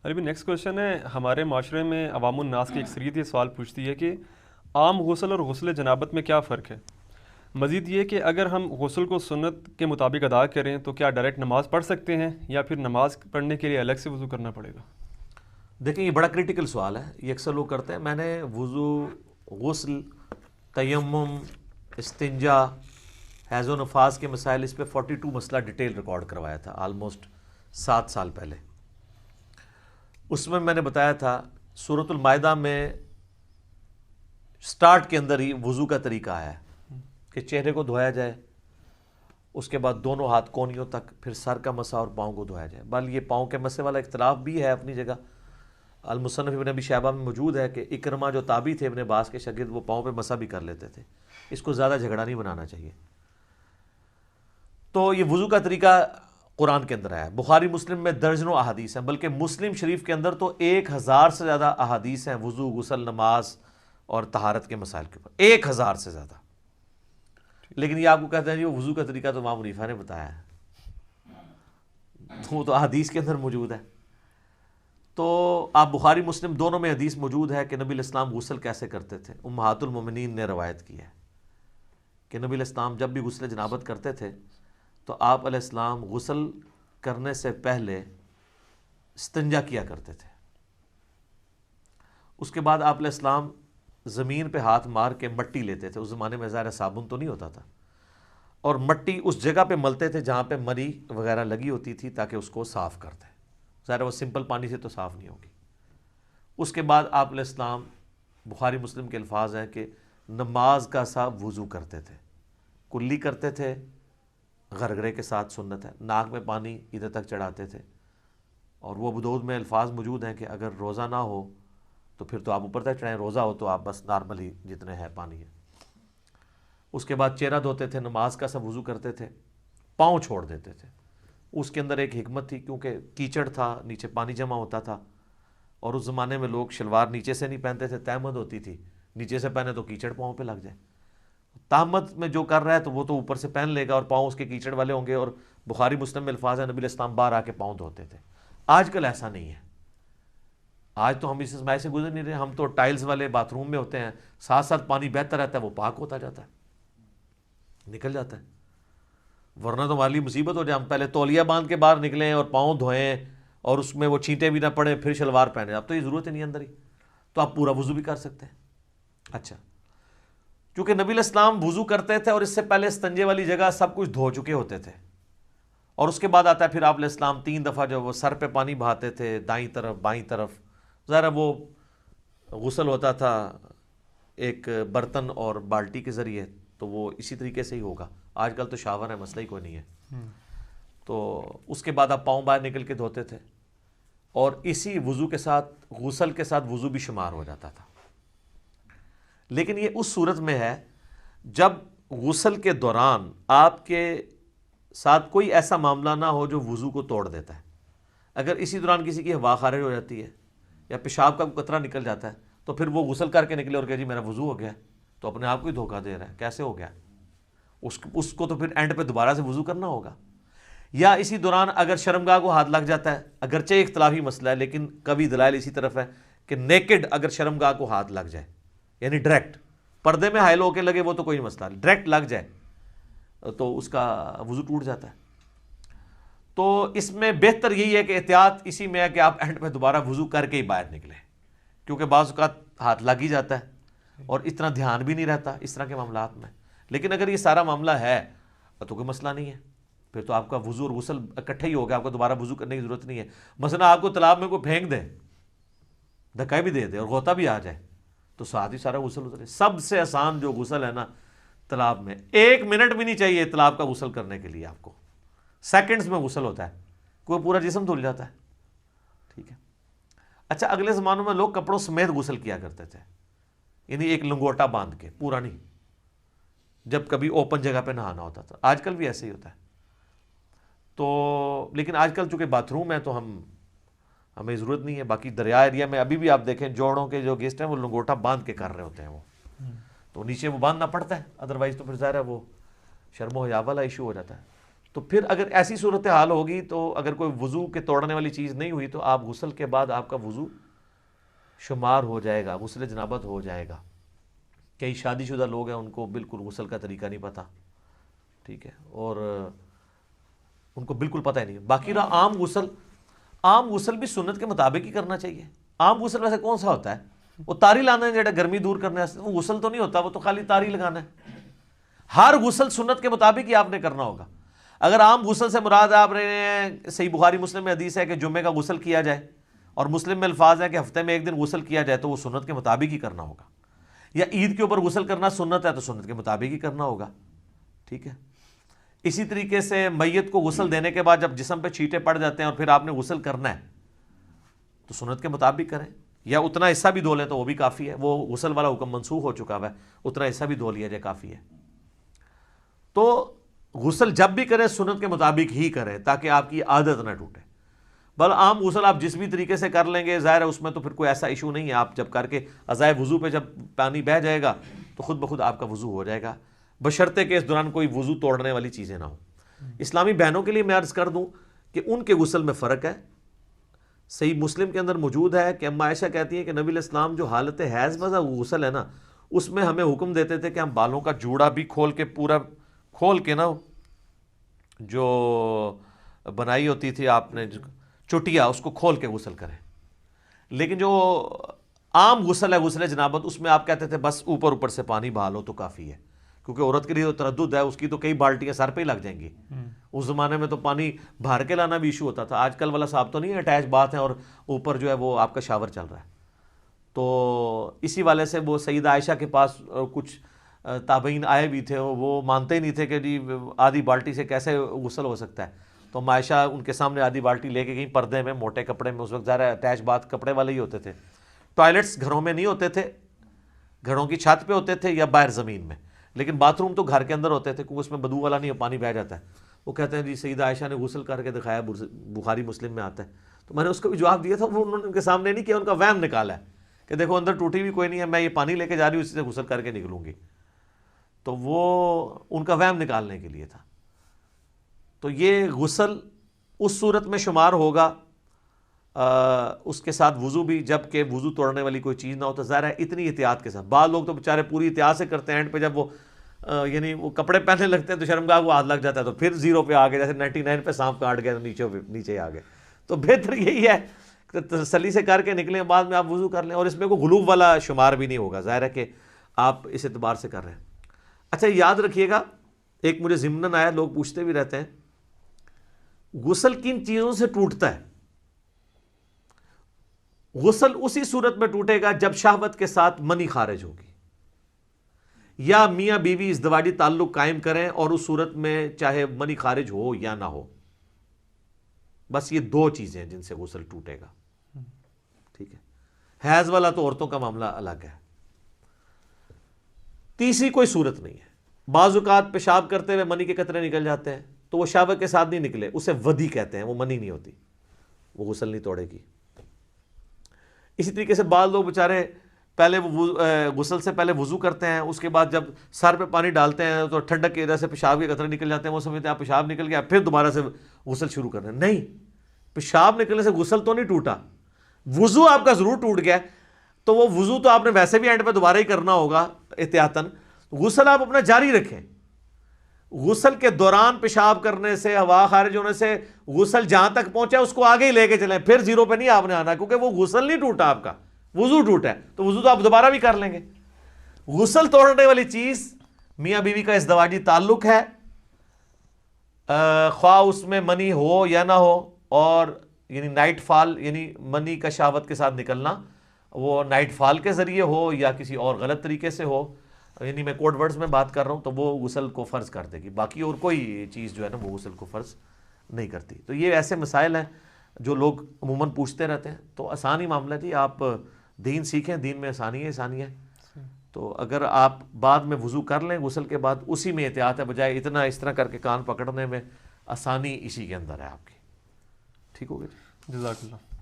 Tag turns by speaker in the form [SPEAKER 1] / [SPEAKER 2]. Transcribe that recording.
[SPEAKER 1] ابھی بھی next question ہے، ہمارے معاشرے میں عوام الناس کی اکثریت یہ سوال پوچھتی ہے کہ عام غسل اور غسل جنابت میں کیا فرق ہے؟ مزید یہ کہ اگر ہم غسل کو سنت کے مطابق ادا کریں تو کیا ڈائریکٹ نماز پڑھ سکتے ہیں یا پھر نماز پڑھنے کے لیے الگ سے وضو کرنا پڑے گا؟
[SPEAKER 2] دیکھیں یہ بڑا کریٹیکل سوال ہے، یہ اکثر لوگ کرتے ہیں. میں نے وضو، غسل، تیمم، استنجا، حیض و نفاس کے مسائل، اس پہ 42 مسئلہ ڈیٹیل ریکارڈ کروایا تھا آلموسٹ 7 سال پہلے. اس میں نے بتایا تھا سورۃ المائدہ میں سٹارٹ کے اندر ہی وضو کا طریقہ آیا ہے کہ چہرے کو دھویا جائے، اس کے بعد دونوں ہاتھ کونیوں تک، پھر سر کا مسح اور پاؤں کو دھویا جائے. بل یہ پاؤں کے مسح والا اختلاف بھی ہے اپنی جگہ. المصنف ابن ابی شیبہ میں موجود ہے کہ اکرمہ جو تابعی تھے ابن عباس کے شاگرد، وہ پاؤں پہ مسح بھی کر لیتے تھے. اس کو زیادہ جھگڑا نہیں بنانا چاہیے. تو یہ وضو کا طریقہ قرآن کے اندر آیا. بخاری مسلم میں درجنوں احادیث ہیں، بلکہ مسلم شریف کے اندر تو 1000 سے زیادہ احادیث ہیں وضو، غسل، نماز اور طہارت کے مسائل کے اوپر، 1000 سے زیادہ. لیکن یہ آپ کو کہتے ہیں جی وہ وضو کا طریقہ تو امام حنیفہ نے بتایا ہے، وہ تو احادیث کے اندر موجود ہے. تو آپ بخاری مسلم دونوں میں حدیث موجود ہے کہ نبی علیہ السلام غسل کیسے کرتے تھے. امہات المومنین نے روایت کی ہے کہ نبی علیہ السلام جب بھی غسل جنابت کرتے تھے تو آپ علیہ السلام غسل کرنے سے پہلے استنجا کیا کرتے تھے. اس کے بعد آپ علیہ السلام زمین پہ ہاتھ مار کے مٹی لیتے تھے. اس زمانے میں ظاہر صابن تو نہیں ہوتا تھا، اور مٹی اس جگہ پہ ملتے تھے جہاں پہ مری وغیرہ لگی ہوتی تھی تاکہ اس کو صاف کر دیں. ظاہر وہ سمپل پانی سے تو صاف نہیں ہوگی. اس کے بعد آپ علیہ السلام، بخاری مسلم کے الفاظ ہیں کہ نماز کا سا وضو کرتے تھے، کلی کرتے تھے، غرغرے کے ساتھ سنت ہے، ناک میں پانی ادھر تک چڑھاتے تھے. اور وہ ابو داؤد میں الفاظ موجود ہیں کہ اگر روزہ نہ ہو تو پھر تو آپ اوپر تک چڑھائیں، روزہ ہو تو آپ بس نارملی جتنے ہے پانی ہے. اس کے بعد چہرہ دھوتے تھے، نماز کا سا وضو کرتے تھے، پاؤں چھوڑ دیتے تھے. اس کے اندر ایک حکمت تھی، کیونکہ کیچڑ تھا، نیچے پانی جمع ہوتا تھا، اور اس زمانے میں لوگ شلوار نیچے سے نہیں پہنتے تھے، تہمد ہوتی تھی، نیچے سے پہنے تو کیچڑ پاؤں پہ لگ جائے. تہمد میں جو کر رہا ہے تو وہ تو اوپر سے پہن لے گا اور پاؤں اس کے کیچڑ والے ہوں گے. اور بخاری مسلم میں الفاظ ہیں نبی علیہ السلام باہر آ کے پاؤں دھوتے تھے. آج کل ایسا نہیں ہے. آج تو ہم اس اسماعی سے گزر نہیں رہے، ہم تو ٹائلز والے باتھ روم میں ہوتے ہیں، ساتھ ساتھ پانی بہتا رہتا ہے، وہ پاک ہوتا جاتا ہے، نکل جاتا ہے. ورنہ تو ہماری مصیبت ہو جائے، ہم پہلے تولیہ باندھ کے باہر نکلیں اور پاؤں دھوئیں اور اس میں وہ چھینٹیں بھی نہ پڑیں پھر شلوار پہنے. اب تو یہ ضرورت ہی نہیں اندر ہی، تو آپ پورا وضو بھی کر سکتے ہیں. اچھا، چونکہ نبی علیہ السلام وضو کرتے تھے اور اس سے پہلے استنجے والی جگہ سب کچھ دھو چکے ہوتے تھے، اور اس کے بعد آتا ہے پھر آپ علیہ السلام 3 دفعہ جو وہ سر پہ پانی بہاتے تھے، دائیں طرف بائیں طرف. ذرا وہ غسل ہوتا تھا ایک برتن اور بالٹی کے ذریعے، تو وہ اسی طریقے سے ہی ہوگا. آج کل تو شاور ہے، مسئلہ ہی کوئی نہیں ہے. تو اس کے بعد آپ پاؤں باہر نکل کے دھوتے تھے، اور اسی وضو کے ساتھ غسل کے ساتھ وضو بھی شمار ہو جاتا تھا. لیکن یہ اس صورت میں ہے جب غسل کے دوران آپ کے ساتھ کوئی ایسا معاملہ نہ ہو جو وضو کو توڑ دیتا ہے. اگر اسی دوران کسی کی ہوا خارج ہو جاتی ہے یا پیشاب کا قطرہ نکل جاتا ہے تو پھر وہ غسل کر کے نکلے اور کہ جی میرا وضو ہو گیا، تو اپنے آپ کو ہی دھوکہ دے رہا ہے. کیسے ہو گیا؟ اس کو تو پھر اینڈ پہ دوبارہ سے وضو کرنا ہوگا. یا اسی دوران اگر شرمگاہ کو ہاتھ لگ جاتا ہے، اگرچہ اختلافی مسئلہ ہے لیکن کبھی دلائل اسی طرف ہے کہ نیکڈ اگر شرمگاہ کو ہاتھ لگ جائے، یعنی ڈائریکٹ پردے میں حائل ہو کے لگے وہ تو کوئی مسئلہ نہیں، ڈائریکٹ لگ جائے تو اس کا وضو ٹوٹ جاتا ہے. تو اس میں بہتر یہی ہے کہ احتیاط اسی میں ہے کہ آپ اینڈ پہ دوبارہ وضو کر کے ہی باہر نکلیں، کیونکہ بعض اوقات ہاتھ لگ ہی جاتا ہے اور اتنا دھیان بھی نہیں رہتا اس طرح کے معاملات میں. لیکن اگر یہ سارا معاملہ ہے تو کوئی مسئلہ نہیں ہے، پھر تو آپ کا وضو اور غسل اکٹھا ہی ہوگا، آپ کو دوبارہ وضو کرنے کی ضرورت نہیں ہے. مثلا آپ کو تالاب میں کوئی پھینک دے، دھکا بھی دے دے اور غوطہ بھی آ جائے تو ساتھ ہی سارا غسل اترے. سب سے آسان جو غسل ہے نا تالاب میں، 1 منٹ بھی نہیں چاہیے تالاب کا غسل کرنے کے لیے، آپ کو سیکنڈز میں غسل ہوتا ہے، کوئی پورا جسم دھل جاتا ہے. ٹھیک ہے. اچھا، اگلے زمانوں میں لوگ کپڑوں سمیت غسل کیا کرتے تھے، یعنی ایک لنگوٹا باندھ کے، پورا نہیں، جب کبھی اوپن جگہ پہ نہانا ہوتا تھا. آج کل بھی ایسے ہی ہوتا ہے. تو لیکن آج کل چونکہ باتھ روم ہے تو ہمیں ضرورت نہیں ہے. باقی دریا ایریا میں ابھی بھی آپ دیکھیں جوڑوں کے جو گیسٹ ہیں وہ لنگوٹا باندھ کے کر رہے ہوتے ہیں، وہ تو نیچے وہ باندھنا پڑتا ہے، ادروائز تو پھر ظاہر ہے وہ شرم و حیا والا ایشو ہو جاتا ہے. تو پھر اگر ایسی صورتحال ہوگی تو اگر کوئی وضو کے توڑنے والی چیز نہیں ہوئی تو آپ غسل کے بعد آپ کا وضو شمار ہو جائے گا، غسل جنابت ہو جائے گا۔ کئی شادی شدہ لوگ ہیں ان کو بالکل غسل کا طریقہ نہیں پتہ، ٹھیک ہے، اور ان کو بالکل پتہ ہی نہیں۔ باقی رہا عام غسل بھی سنت کے مطابق ہی کرنا چاہیے۔ عام غسل ویسے کون سا ہوتا ہے؟ وہ تاری لانا ہے جڑا گرمی دور کرنے واسطے، وہ غسل تو نہیں ہوتا، وہ تو خالی تاری لگانا ہے۔ ہر غسل سنت کے مطابق ہی آپ نے کرنا ہوگا۔ اگر عام غسل سے مراد آپ نے صحیح بخاری مسلم میں حدیث ہے کہ جمعے کا غسل کیا جائے، اور مسلم میں الفاظ ہے کہ ہفتے میں ایک دن غسل کیا جائے، تو وہ سنت کے مطابق ہی کرنا ہوگا۔ یا عید کے اوپر غسل کرنا سنت ہے تو سنت کے مطابق ہی کرنا ہوگا، ٹھیک ہے۔ اسی طریقے سے میت کو غسل دینے کے بعد جب جسم پہ چھینٹے پڑ جاتے ہیں اور پھر آپ نے غسل کرنا ہے تو سنت کے مطابق کریں، یا اتنا حصہ بھی دھو لیں تو وہ بھی کافی ہے، وہ غسل والا حکم منسوخ ہو چکا ہے، اتنا حصہ بھی دھو لیا جائے کافی ہے۔ تو غسل جب بھی کریں سنت کے مطابق ہی کریں تاکہ آپ کی عادت نہ ٹوٹے۔ بل عام غسل آپ جس بھی طریقے سے کر لیں گے ظاہر ہے اس میں تو پھر کوئی ایسا ایشو نہیں ہے، آپ جب کر کے ازائے وضو پہ جب پانی بہہ جائے گا تو خود بخود آپ کا وضو ہو جائے گا، بشرطے کہ اس دوران کوئی وضو توڑنے والی چیزیں نہ ہوں۔ اسلامی بہنوں کے لیے میں عرض کر دوں کہ ان کے غسل میں فرق ہے۔ صحیح مسلم کے اندر موجود ہے کہ اما عائشہ کہتی ہیں کہ نبی علیہ السلام جو حالت حیض میں غسل ہے نا، اس میں ہمیں حکم دیتے تھے کہ ہم بالوں کا جوڑا بھی پورا کھول کے نا، جو بنائی ہوتی تھی آپ نے چٹیا، اس کو کھول کے غسل کریں۔ لیکن جو عام غسل ہے غسل جنابت، اس میں آپ کہتے تھے بس اوپر سے پانی بہا لو تو کافی ہے، کیونکہ عورت کے لیے تو تردد ہے، اس کی تو کئی بالٹیاں سر پہ ہی لگ جائیں گی۔ اس زمانے میں تو پانی بھر کے لانا بھی ایشو ہوتا تھا، آج کل والا صاحب تو نہیں ہے، اٹیچ باتھ ہے اور اوپر جو ہے وہ آپ کا شاور چل رہا ہے۔ تو اسی والے سے وہ سیدہ عائشہ کے پاس کچھ تابعین آئے بھی تھے، وہ مانتے ہی نہیں تھے کہ جی آدھی بالٹی سے کیسے غسل ہو سکتا ہے۔ تو عائشہ ان کے سامنے آدھی بالٹی لے کے گئی، پردے میں موٹے کپڑے میں، اس وقت ظاہر ہے اٹیچ باتھ کپڑے والے ہی ہوتے تھے، ٹوائلٹس گھروں میں نہیں ہوتے تھے، گھروں کی چھت پہ ہوتے تھے یا باہر زمین میں، لیکن باتھ روم تو گھر کے اندر ہوتے تھے کیونکہ اس میں بدبو والا نہیں، پانی بہہ جاتا ہے۔ وہ کہتے ہیں جی سیدہ عائشہ نے غسل کر کے دکھایا، بخاری مسلم میں آتا ہے۔ تو میں نے اس کو بھی جواب دیا تھا، وہ انہوں نے ان کے سامنے نہیں کیا، ان کا وہم نکالا ہے کہ دیکھو اندر ٹوٹی بھی کوئی نہیں ہے، میں یہ پانی لے کے جا رہی ہوں، اسی سے غسل کر کے نکلوں گی۔ تو وہ ان کا وہم نکالنے کے لیے تھا۔ تو یہ غسل اس صورت میں شمار ہوگا، اس کے ساتھ وضو بھی، جب کہ وضو توڑنے والی کوئی چیز نہ ہو تو ظاہر ہے اتنی احتیاط کے ساتھ۔ بعض لوگ تو بیچارے پوری احتیاط سے کرتے ہیں، اینڈ پہ جب وہ یعنی وہ کپڑے پہننے لگتے ہیں تو شرمگاہ کو ہاتھ لگ جاتا ہے، تو پھر 0 پہ آ گئے، جیسے 99 پہ سانپ کاٹ گیا تو نیچے آ گئے۔ تو بہتر یہی ہے کہ تسلی سے کر کے نکلیں، بعد میں آپ وضو کر لیں، اور اس میں کوئی غلوب والا شمار بھی نہیں ہوگا، ظاہر ہے کہ آپ اس اعتبار سے کر رہے ہیں۔ اچھا یاد رکھیے گا، ایک مجھے ضمناً آیا، لوگ پوچھتے بھی رہتے ہیں غسل کن چیزوں سے ٹوٹتا ہے؟ غسل اسی صورت میں ٹوٹے گا جب شہوت کے ساتھ منی خارج ہوگی، یا میاں بیوی ازدواجی تعلق قائم کریں اور اس صورت میں چاہے منی خارج ہو یا نہ ہو، بس یہ 2 چیزیں جن سے غسل ٹوٹے گا، ٹھیک ہے۔ حیض والا تو عورتوں کا معاملہ الگ ہے، تیسری کوئی صورت نہیں ہے۔ بعض اوقات پیشاب کرتے ہوئے منی کے قطرے نکل جاتے ہیں تو وہ شہوت کے ساتھ نہیں نکلے، اسے ودی کہتے ہیں، وہ منی نہیں ہوتی، وہ غسل نہیں توڑے گی۔ اسی طریقے سے بعض لوگ بیچارے پہلے غسل سے پہلے وضو کرتے ہیں، اس کے بعد جب سر پہ پانی ڈالتے ہیں تو ٹھنڈک کی وجہ سے پیشاب کے قطرے نکل جاتے ہیں، وہ سمجھتے ہیں آپ پیشاب نکل گیا پھر دوبارہ سے غسل شروع کر رہے ہیں۔ نہیں، پیشاب نکلنے سے غسل تو نہیں ٹوٹا، وضو آپ کا ضرور ٹوٹ گیا، تو وہ وضو تو آپ نے ویسے بھی اینڈ پہ دوبارہ ہی کرنا ہوگا احتیاطاً، غسل آپ اپنا جاری رکھیں۔ غسل کے دوران پیشاب کرنے سے، ہوا خارج ہونے سے غسل جہاں تک پہنچا اس کو آگے ہی لے کے چلیں، پھر 0 پہ نہیں آپ نے آنا، کیونکہ وہ غسل نہیں ٹوٹا، آپ کا وضو ٹوٹا ہے، تو وضو تو آپ دوبارہ بھی کر لیں گے۔ غسل توڑنے والی چیز میاں بیوی کا ازدواجی تعلق ہے، خواہ اس میں منی ہو یا نہ ہو، اور یعنی نائٹ فال، یعنی منی کا شہوت کے ساتھ نکلنا، وہ نائٹ فال کے ذریعے ہو یا کسی اور غلط طریقے سے ہو، یعنی میں کوڈ ورڈز میں بات کر رہا ہوں، تو وہ غسل کو فرض کر دے گی، باقی اور کوئی چیز جو ہے نا وہ غسل کو فرض نہیں کرتی۔ تو یہ ایسے مسائل ہیں جو لوگ عموماً پوچھتے رہتے ہیں، تو آسان ہی معاملہ ہے جی، آپ دین سیکھیں، دین میں آسانی ہے۔ تو اگر آپ بعد میں وضو کر لیں غسل کے بعد، اسی میں احتیاط ہے، بجائے اتنا اس طرح کر کے کان پکڑنے میں، آسانی اسی کے اندر ہے آپ کی۔ ٹھیک ہوگا جی،
[SPEAKER 1] جزاک اللہ۔